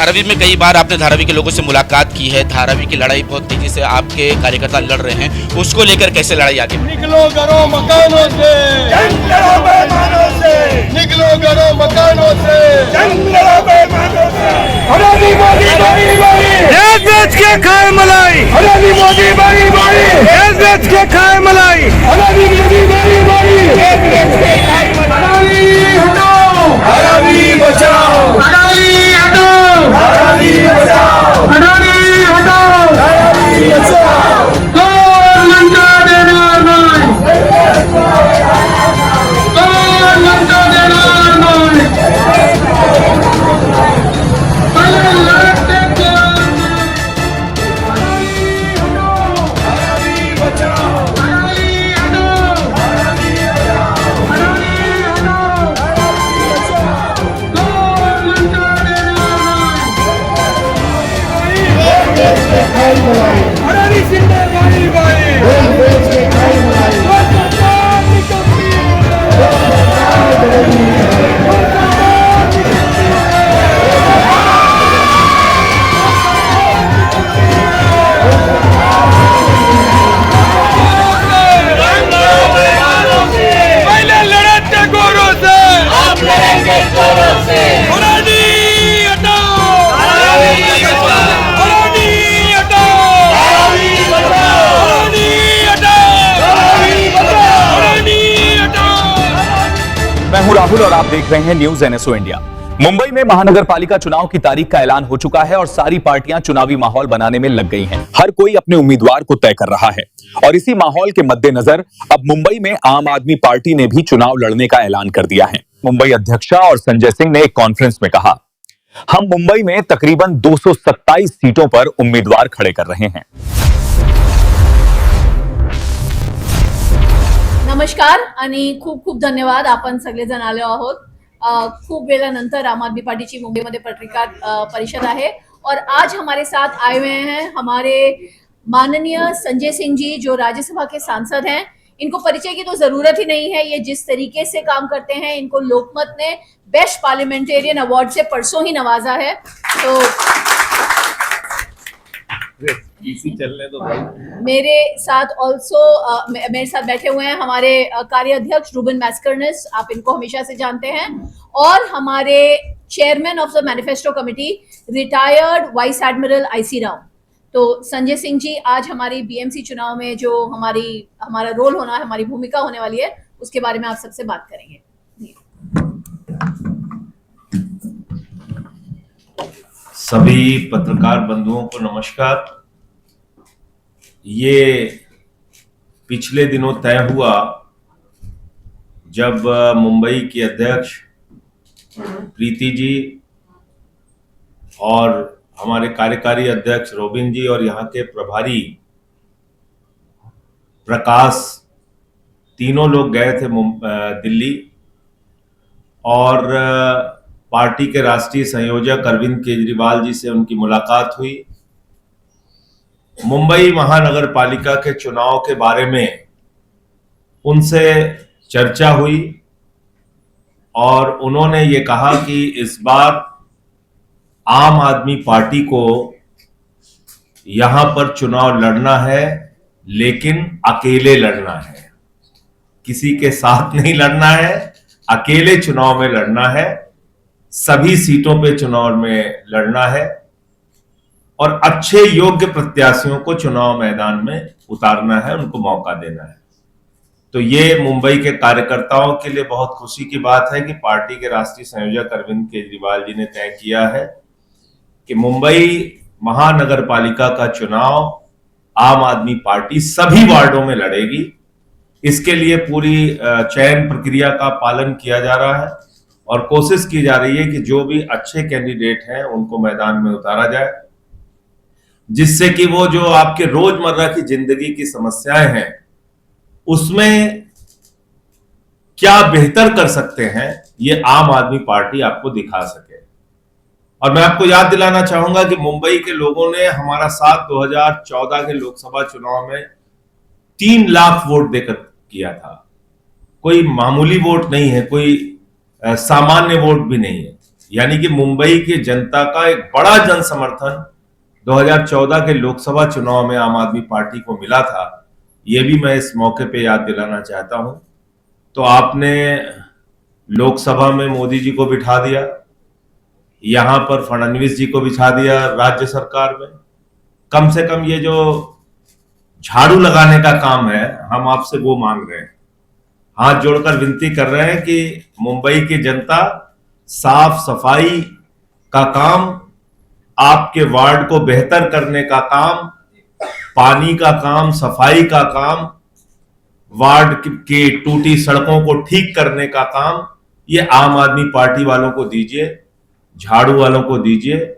धारावी में कई बार आपने धारावी के लोगों से मुलाकात की है। धारावी की लड़ाई बहुत तेजी से आपके कार्यकर्ता लड़ रहे हैं, उसको लेकर कैसे लड़ाई आगे? निकलो घरों मकानों से, जंग लड़ो बेईमानों से, निकलो घरों मकानों से, जंग लड़ो बेईमानों से। हरानी मोदी भाई भाई, देश बेच के खाए मलाई, हरानी मोदी भाई भाई, देश बेच के खाए मलाई, हरानी मोदी भाई भाई, देश बेच के खाए मलाई। हरानी हटाओ, हरानी बचाओ, हरानी हटाओ, हरानी बचाओ, हरानी हटाओ, हरानी बचाओ। कौन लंका देना नहीं, कौन लंका देना नहीं, पहले लड़ते हरानी बचाओ, हरानी हटाओ, हरानी बचाओ, हरानी हटाओ, हरानी बचाओ। कौन लंका देना हरानी सिंधे भाई भाई, पहले लड़ते गोरों से, आप लड़ेंगे जोरों से। हरानी हटाओ, हरानी बचाओ, हरानी हटाओ, हरानी बचाओ, हरानी हटाओ, हरानी बचाओ। हरानी हटाओ। मैं हूं राहुल और आप देख रहे हैं न्यूज एनएसओ इंडिया। मुंबई में महानगर पालिका चुनाव की तारीख का ऐलान हो चुका है और सारी पार्टियां चुनावी माहौल बनाने में लग गई हैं। हर कोई अपने उम्मीदवार को तय कर रहा है और इसी माहौल के मद्देनजर अब मुंबई में आम आदमी पार्टी ने भी चुनाव लड़ने का ऐलान कर दिया है। मुंबई अध्यक्षा और संजय सिंह ने एक कॉन्फ्रेंस में कहा, हम मुंबई में तकरीबन 227 सीटों पर उम्मीदवार खड़े कर रहे हैं। नमस्कार आणि खूप खूप धन्यवाद. आपण सगळेजण आले आहोत. खूप वेळानंतर आम आदमी पार्टीची मुंबईमध्ये पत्रकार परिषद आहे और आज हमारे साथ आए हुए हैं हमारे माननीय संजय सिंह जी जो राज्यसभा के सांसद हैं। इनको परिचय की तो जरूरत ही नहीं है, ये जिस तरीके से काम करते हैं, इनको लोकमत ने बेस्ट पार्लियामेंटेरियन अवार्ड से परसों ही नवाजा है। तो मेरे साथ मेरे साथ बैठे हुए हैं हमारे कार्य अध्यक्ष रूबन मैस्करनेस, आप इनको हमेशा से जानते हैं, और हमारे chairman of the manifesto committee retired vice admiral IC Rao. तो संजय सिंह जी आज हमारी बीएमसी चुनाव में जो हमारा रोल होना है, हमारी भूमिका होने वाली है, उसके बारे में आप सबसे बात करेंगे। सभी पत्रकार बंधुओं को नमस्कार। ये पिछले दिनों तय हुआ जब मुंबई की अध्यक्ष प्रीति जी और हमारे कार्यकारी अध्यक्ष रोबिन जी और यहाँ के प्रभारी प्रकाश, तीनों लोग गए थे दिल्ली और पार्टी के राष्ट्रीय संयोजक अरविंद केजरीवाल जी से उनकी मुलाकात हुई। मुंबई महानगर पालिका के चुनाव के बारे में उनसे चर्चा हुई और उन्होंने ये कहा कि इस बार आम आदमी पार्टी को यहां पर चुनाव लड़ना है, लेकिन अकेले लड़ना है, किसी के साथ नहीं लड़ना है, अकेले चुनाव में लड़ना है, सभी सीटों पे चुनाव में लड़ना है और अच्छे योग्य प्रत्याशियों को चुनाव मैदान में उतारना है, उनको मौका देना है। तो ये मुंबई के कार्यकर्ताओं के लिए बहुत खुशी की बात है कि पार्टी के राष्ट्रीय संयोजक अरविंद केजरीवाल जी ने तय किया है कि मुंबई महानगर पालिका का चुनाव आम आदमी पार्टी सभी वार्डों में लड़ेगी। इसके लिए पूरी चयन प्रक्रिया का पालन किया जा रहा है और कोशिश की जा रही है कि जो भी अच्छे कैंडिडेट हैं उनको मैदान में उतारा जाए, जिससे कि वो जो आपके रोजमर्रा की जिंदगी की समस्याएं हैं उसमें क्या बेहतर कर सकते हैं, ये आम आदमी पार्टी आपको दिखा सके। और मैं आपको याद दिलाना चाहूंगा कि मुंबई के लोगों ने हमारा साथ 2014 के लोकसभा चुनाव में 3 लाख वोट देकर किया था। कोई मामूली वोट नहीं है, कोई सामान्य वोट भी नहीं है। यानी कि मुंबई की जनता का एक बड़ा जन समर्थन 2014 के लोकसभा चुनाव में आम आदमी पार्टी को मिला था, ये भी मैं इस मौके पे याद दिलाना चाहता हूं। तो आपने लोकसभा में मोदी जी को बिठा दिया, यहां पर फडणवीस जी को बिठा दिया राज्य सरकार में। कम से कम ये जो झाड़ू लगाने का काम है, हम आपसे वो मांग रहे हैं, हाथ जोड़कर विनती कर रहे हैं कि मुंबई की जनता साफ सफाई का काम, आपके वार्ड को बेहतर करने का काम, पानी का काम, सफाई का काम, वार्ड की टूटी सड़कों को ठीक करने का काम, ये आम आदमी पार्टी वालों को दीजिए, झाड़ू वालों को दीजिए।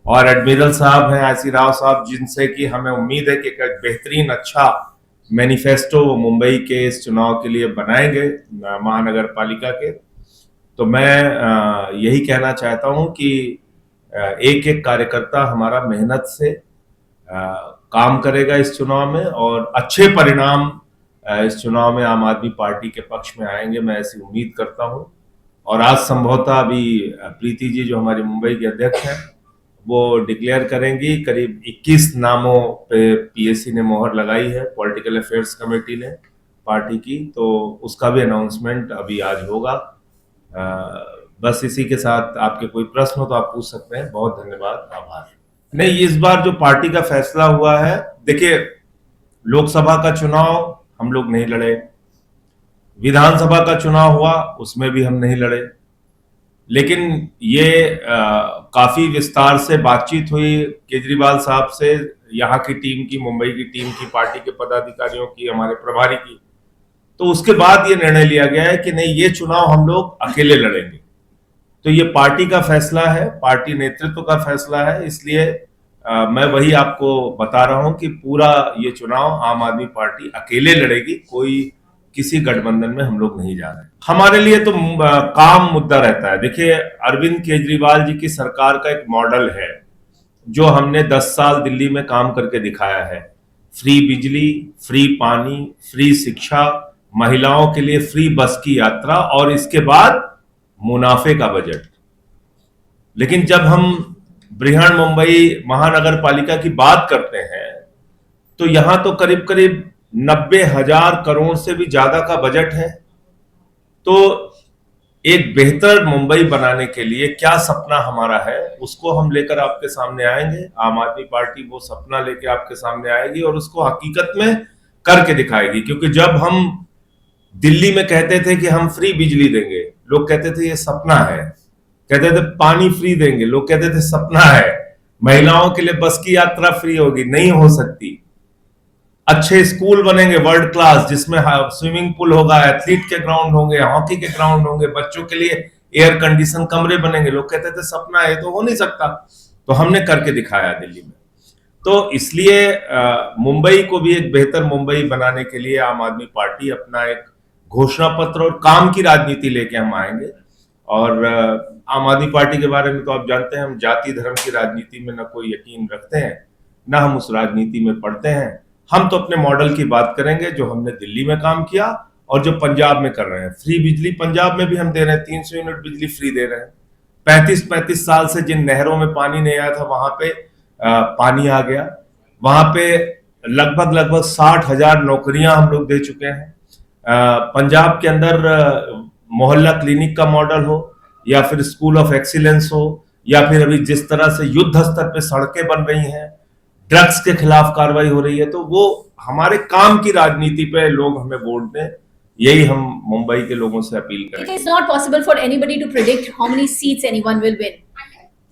और एडमिरल साहब हैं, आईसी राव साहब, जिनसे कि हमें उम्मीद है कि एक बेहतरीन अच्छा मैनिफेस्टो मुंबई के इस चुनाव के लिए बनाएंगे महानगर पालिका के। तो मैं यही कहना चाहता हूं कि एक एक कार्यकर्ता हमारा मेहनत से काम करेगा इस चुनाव में, और अच्छे परिणाम इस चुनाव में आम आदमी पार्टी के पक्ष में आएंगे, मैं ऐसी उम्मीद करता हूं। और आज संभवतः अभी प्रीति जी जो हमारी मुंबई के अध्यक्ष हैं वो डिक्लेयर करेंगी। करीब 21 नामों पे पीएससी ने मोहर लगाई है, पॉलिटिकल अफेयर्स कमेटी ने पार्टी की, तो उसका भी अनाउंसमेंट अभी आज होगा। बस इसी के साथ आपके कोई प्रश्न हो तो आप पूछ सकते हैं। बहुत धन्यवाद, आभार। नहीं, इस बार जो पार्टी का फैसला हुआ है, देखिए लोकसभा का चुनाव हम लोग नहीं लड़े, विधानसभा का चुनाव हुआ उसमें भी हम नहीं लड़े, लेकिन ये काफी विस्तार से बातचीत हुई केजरीवाल साहब से, यहाँ की टीम की, मुंबई की टीम की, पार्टी के पदाधिकारियों की, हमारे प्रभारी की। तो उसके बाद ये निर्णय लिया गया है कि नहीं, ये चुनाव हम लोग अकेले लड़ेंगे। तो ये पार्टी का फैसला है, पार्टी नेतृत्व का फैसला है, इसलिए मैं वही आपको बता रहा हूं कि पूरा ये चुनाव आम आदमी पार्टी अकेले लड़ेगी, कोई किसी गठबंधन में हम लोग नहीं जा रहे। हमारे लिए तो काम मुद्दा रहता है। देखिए, अरविंद केजरीवाल जी की सरकार का एक मॉडल है जो हमने 10 साल दिल्ली में काम करके दिखाया है। फ्री बिजली, फ्री पानी, फ्री शिक्षा, महिलाओं के लिए फ्री बस की यात्रा, और इसके बाद मुनाफे का बजट। लेकिन जब हम बृहन मुंबई महानगर पालिका की बात करते हैं तो यहां तो करीब करीब 90,000 करोड़ से भी ज्यादा का बजट है। तो एक बेहतर मुंबई बनाने के लिए क्या सपना हमारा है, उसको हम लेकर आपके सामने आएंगे। आम आदमी पार्टी वो सपना लेकर आपके सामने आएगी और उसको हकीकत में करके दिखाएगी। क्योंकि जब हम दिल्ली में कहते थे कि हम फ्री बिजली देंगे, लोग कहते थे ये सपना है, कहते थे पानी फ्री देंगे, लोग कहते थे सपना है, महिलाओं के लिए बस की यात्रा फ्री होगी, नहीं हो सकती। अच्छे स्कूल बनेंगे वर्ल्ड क्लास, जिसमें स्विमिंग पूल होगा, एथलीट के ग्राउंड होंगे, हॉकी के ग्राउंड होंगे, बच्चों के लिए एयर कंडीशन कमरे बनेंगे, लोग कहते थे सपना है, तो हो नहीं सकता। तो हमने करके दिखाया दिल्ली में। तो इसलिए मुंबई को भी एक बेहतर मुंबई बनाने के लिए आम आदमी पार्टी अपना एक घोषणा पत्र और काम की राजनीति लेके हम आएंगे। और आम आदमी पार्टी के बारे में तो आप जानते हैं, हम जाति धर्म की राजनीति में न कोई यकीन रखते हैं, न हम उस राजनीति में पढ़ते हैं। हम तो अपने मॉडल की बात करेंगे जो हमने दिल्ली में काम किया और जो पंजाब में कर रहे हैं। फ्री बिजली पंजाब में भी हम दे रहे हैं, 300 यूनिट बिजली फ्री दे रहे हैं। 35 साल से जिन नहरों में पानी नहीं आया था वहां पे पानी आ गया। वहां पे लगभग 60,000 नौकरियां हम लोग दे चुके हैं। पंजाब के अंदर मोहल्ला क्लिनिक का मॉडल हो, या फिर स्कूल ऑफ एक्सीलेंस हो, या फिर अभी जिस तरह से युद्ध स्तर पे सड़कें बन रही हैं, ड्रग्स के खिलाफ कार्रवाई हो रही है, तो वो हमारे काम की राजनीति पे लोग हमें वोट दें, यही हम मुंबई के लोगों से अपील करें। It is not possible for anybody to predict how many seats anyone will win.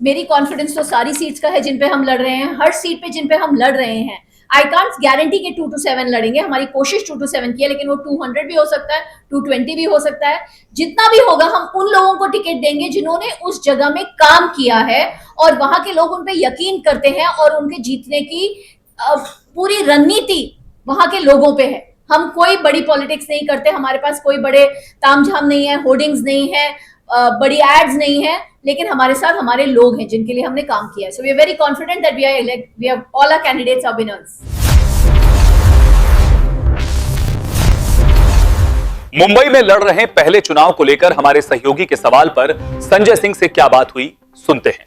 मेरी कॉन्फिडेंस तो सारी सीट्स का है जिन पे हम लड़ रहे हैं, हर सीट पे जिन पे हम लड़ रहे हैं। आई कांट गारंटी कि 2 to 7 लड़ेंगे, हमारी कोशिश 2 to 7 की है, लेकिन वो 200 भी हो सकता है, 220 भी हो सकता है। जितना भी होगा हम उन लोगों को टिकट देंगे जिन्होंने उस जगह में काम किया है और वहां के लोग उन पे यकीन करते हैं और उनके जीतने की पूरी रणनीति वहां के लोगों पे है। हम कोई बड़ी पॉलिटिक्स नहीं करते, हमारे पास कोई बड़े तामझाम नहीं है, होर्डिंग्स नहीं है, बड़ी एड्स नहीं है, लेकिन हमारे साथ हमारे लोग हैं जिनके लिए हमने काम किया है। So we are very confident that we are all our candidates are winners. Mumbai में लड़ रहे पहले चुनाव को लेकर हमारे सहयोगी के सवाल पर संजय सिंह से क्या बात हुई, सुनते हैं।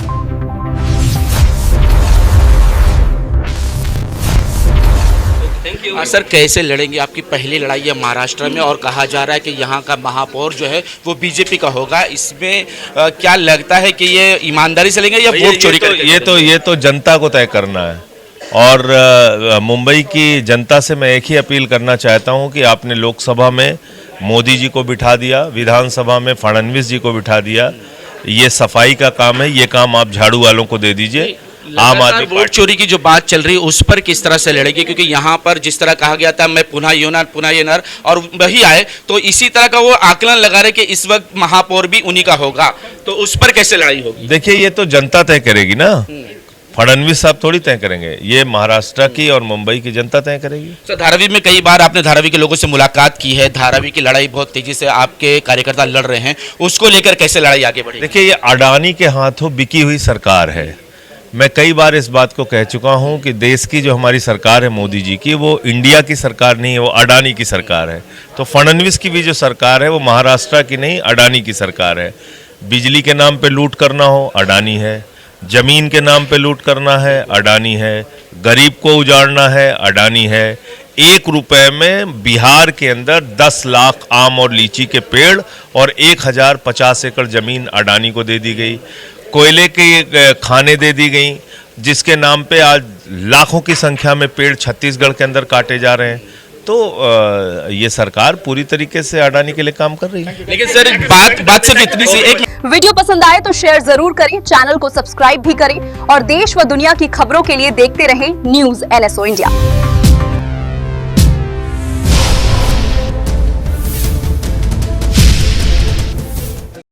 सर, कैसे लड़ेंगे? आपकी पहली लड़ाई है महाराष्ट्र में और कहा जा रहा है कि यहाँ का महापौर जो है वो बीजेपी का होगा। इसमें क्या लगता है कि ये ईमानदारी से लेंगे या वोट चोरी करेंगे? ये तो जनता को तय करना है। और मुंबई की जनता से मैं एक ही अपील करना चाहता हूं कि आपने लोकसभा में मोदी जी को बिठा दिया, विधानसभा में फडणवीस जी को बिठा दिया। ये सफाई का काम है, ये काम आप झाड़ू वालों को दे दीजिए। आम आदमी वोट चोरी की जो बात चल रही है उस पर किस तरह से लड़ेगी? क्योंकि यहाँ पर जिस तरह कहा गया था मैं पुनः ये नर और वही आए, तो इसी तरह का वो आकलन लगा रहे कि इस वक्त महापौर भी उन्हीं का होगा, तो उस पर कैसे लड़ाई होगी? देखिए, ये तो जनता तय करेगी ना, फडणवीस साहब थोड़ी तय करेंगे, ये महाराष्ट्र की और मुंबई की जनता तय करेगी। सर, धारावी में कई बार आपने धारावी के लोगों से मुलाकात की है, धारावी की लड़ाई बहुत तेजी से आपके कार्यकर्ता लड़ रहे हैं, उसको लेकर कैसे लड़ाई आगे बढ़ेगी? देखिए, ये अडानी के हाथों बिकी हुई सरकार है। मैं कई बार इस बात को कह चुका हूं कि देश की जो हमारी सरकार है मोदी जी की, वो इंडिया की सरकार नहीं है, वो अडानी की सरकार है। तो फडणवीस की भी जो सरकार है वो महाराष्ट्र की नहीं, अडानी की सरकार है। बिजली के नाम पे लूट करना हो, अडानी है। जमीन के नाम पे लूट करना है, अडानी है। गरीब को उजाड़ना है, अडानी है। 1 रुपए में बिहार के अंदर 10 लाख आम और लीची के पेड़ और 1050 एकड़ जमीन अडानी को दे दी गई। कोयले के खाने दे दी गई, जिसके नाम पे आज लाखों की संख्या में पेड़ छत्तीसगढ़ के अंदर काटे जा रहे हैं। तो ये सरकार पूरी तरीके से अडानी के लिए काम कर रही है। लेकिन सर, बात सिर्फ इतनी सी, एक वीडियो पसंद आए तो शेयर जरूर करें, चैनल को सब्सक्राइब भी करें और देश व दुनिया की खबरों के लिए देखते रहें न्यूज़ NSO इंडिया।